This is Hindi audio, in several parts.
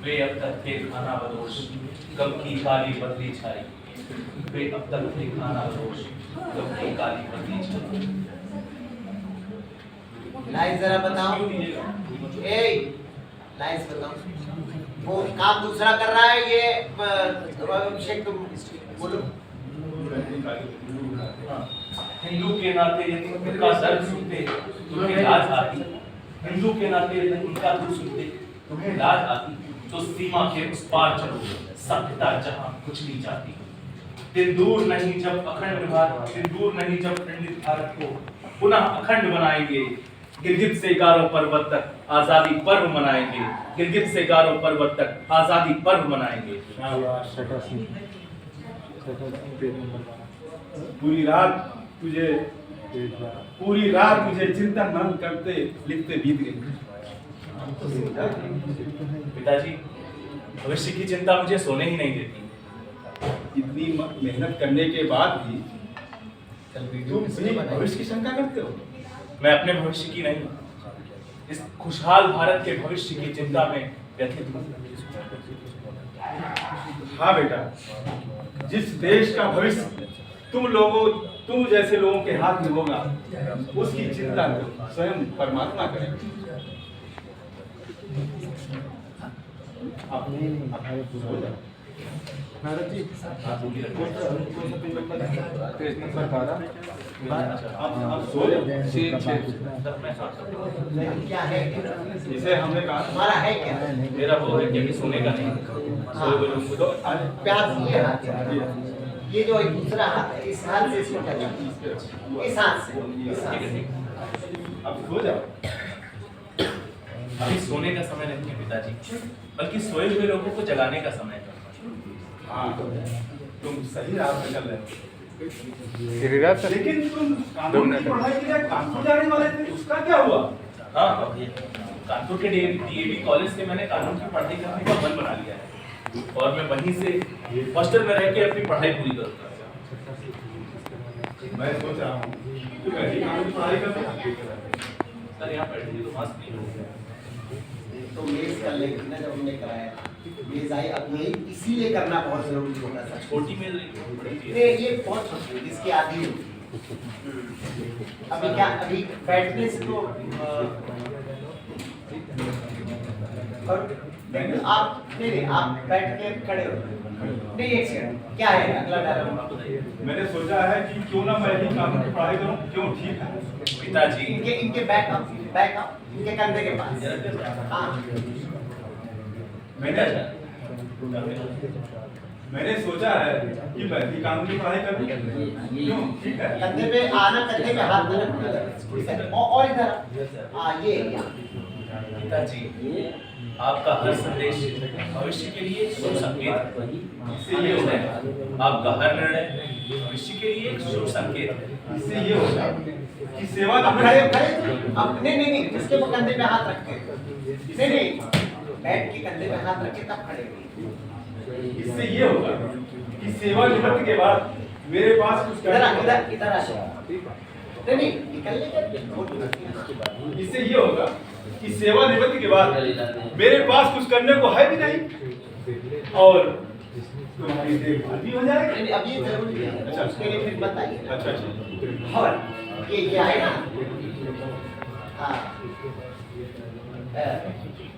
वे अब तक थे खाना बदोश, गम की काली बदली छाई। वे अब तक थे खाना बदोश, गम की काली बदली छाई। लाइस जरा बताओ। ए लाइस बताओ। वो काम दूसरा कर रहा है, ये अभिषेक तुम बोलो। हिंदू के नाते यदि उनका दर्द सुनते तुम्हें लाज आती। हिंदू के नाते यदि उनका दुख सुनते तुम्हें लाज आती, तो सीमा के उस पार चलो, सभ्यता जहां कुछ नहीं चाहती। दिन दूर नहीं जब अखंड भारत, दिन दूर नहीं जब खंडित भारत को पुनः अखंड बनाएंगे। गिलगित से गारो पर्वत तक आजादी पर्व मनाएंगे। गिलगित से गारो पर्वत तक आजादी पर्व मनाएंगे। पूरी रात तुझे चिंतन मन करते लिखते बीत गई। पिताजी, भविष्य की चिंता मुझे सोने ही नहीं देती। इतनी मेहनत करने के बाद भी तुम भविष्य की शंका करते हो? मैं अपने भविष्य की नहीं, इस खुशहाल भारत के भविष्य की चिंता में व्यथित हूँ। हाँ बेटा, जिस देश का भविष्य तुम जैसे लोगों के हाथ में होगा, उसकी चिंता तो स्वयं परमात्मा करेंगे। नारद जी क्या है? इसे हमने कहा तुम्हारा है क्या? मेरा वो है कि सोने का नहीं। प्याज ये हाथ है। ये जो एक दूसरा हाथ है, इस हाथ से इसको टच, इस हाथ से, इस हाथ से। अब सो जाओ। अभी सोने का समय नहीं है पिताजी, बल्कि सोए हुए लोगों को जगाने का समय है। हाँ, तुम सही राह पे चल रहे हो। लेकिन तुम कानून की पढ़ाई के लिए कानपुर जाने वाले थे, उसका क्या हुआ? हाँ, कानपुर के डीएवी कॉलेज से मैंने कानून की पढ़ाई करने का मन बना लिया है, और मैं वहीं से हॉस्टल में रह के अपनी पढ़ाई पूरी करूँगा। मैं सोच रहा हूँ कि मैं ही कानून की पढ़ाई करूँ। सर यहाँ बैठे तो मस्त नहीं हो। तो मेज कर लेगी ना, जब हमने कराया मेज आई। अब ये इसीलिए करना बहुत जरूरी होगा सर। छोटी मेज नहीं, बड़ी मेज। ये बहुत छोटी है, इसकी आधी होगी। अभी क्या, अभी बैठने से तो और आप नहीं, आप बैठ के खड़े हो नहीं। एक सेकंड, क्या है अगला डायलॉग? मैंने सोचा है कि क्यों ना मैं ही कानून की पढ़ाई करूं। क्यों? ठीक है पिताजी, इनके बैक अप, इनके कंधे के पास। हाँ, मैंने सोचा है कि मैं भी कानून की पढ़ाई करूं। क्यों? ठीक है। कंधे पे आना, कंधे पे हाथ न रखना। और इधर हाँ, ये पिताजी, आपका हर संदेश भविष्य के लिए शुभ संकेत है। इससे ये होता है, आपका हर निर्णय भविष्य के लिए एक शुभ संकेत है। इससे ये होगा कि सेवा खड़े खड़े अपने नहीं, इसके कंधे पे हाथ रख के नहीं, बैठ के कंधे पे हाथ रख के तब खड़े हुए। इससे ये होगा कि सेवा निवृत्ति के बाद मेरे पास कुछ इधर इधर आ नहीं, निकलने का। इससे ये होगा कि सेवा निवृत्ति के बाद मेरे पास कुछ करने को है भी नहीं, और तुम्हारी देखभाल भी हो जाएगी। अब ये जरूरी है। अच्छा, उसके लिए फिर बताइए। अच्छा। और ये आए ना, हाँ,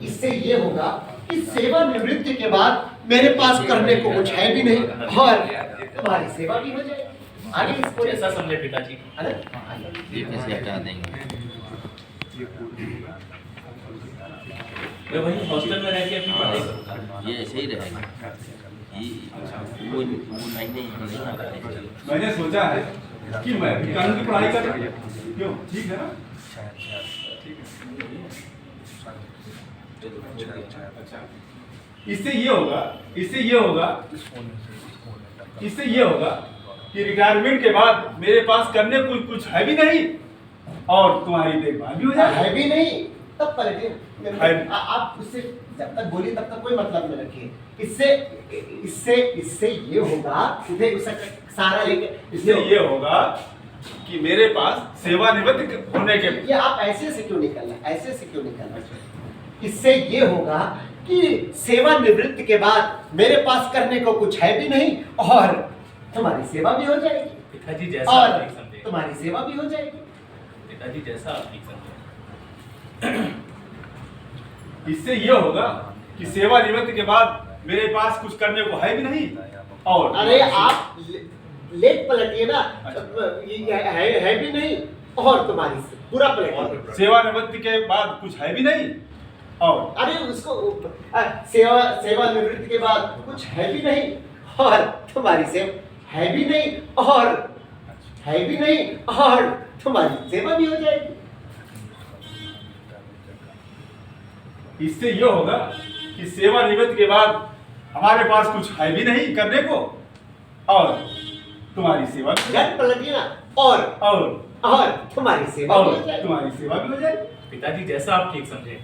इससे ये होगा कि सेवा निवृत्ति के बाद मेरे पास करने को कुछ है भी नहीं, और तुम्हारी सेवा भी हो जाएगी। आगे इसको ऐसा समझे पिताजी। ये कैसे हटा देंगे? मैं वहीं हॉस्टल में रह के अपनी पढ़ाई करूँगा। ये ऐसे ही रहेगा। वो नहीं मैंने सोचा है कि मैं भी कानून की पढ़ाई करूं। क्यों? ठीक है ना? अच्छा, इससे ये होगा कि रिटायरमेंट के बाद मेरे पास करने को कुछ है भी नहीं, और तुम्हारी देखभाल भी हो जाए। है भी नहीं, तब पलटे। आप उससे जब तक बोली तब तक कोई मतलब न रखिए। इससे ये होगा, सीधे सारा लेके इससे ये होगा कि मेरे पास सेवानिवृत्त होने के ये आप ऐसे से क्यों निकलना, ऐसे से क्यों निकलना? इससे ये होगा कि सेवानिवृत्ति के बाद मेरे पास करने को कुछ है भी नहीं और तुम्हारी सेवा भी हो जाएगी पिताजी जैसा और आप ठीक समझे। तुम्हारी सेवा भी हो जाएगी। पिताजी जैसा आप ठीक समझे। इससे ये होगा कि सेवानिवृत्ति के बाद मेरे पास कुछ करने को है भी नहीं और अरे आप लेट पलटिए ना, ये है भी नहीं और तुम्हारी पूरा पलटिए। सेवानिवृत्ति के बाद कुछ है भी नहीं और अरे उसको सेवानिवृत्ति के बाद कुछ है भी नहीं और तुम्हारी सेवा है भी नहीं और है भी नहीं और तुम्हारी सेवा भी हो जाएगी। इससे ये होगा कि सेवानिवृत्ति के बाद हमारे पास कुछ है भी नहीं करने को और तुम्हारी सेवा भी हो घर पलटिए ना और और तुम्हारी सेवा भी हो और जाएगी। तुम्हारी सेवा भी हो जाएगी। पिताजी जैसा आप ठीक समझे।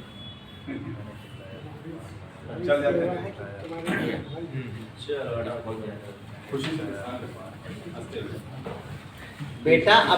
चल जाते हैं। चलो खुशी से बेटा अब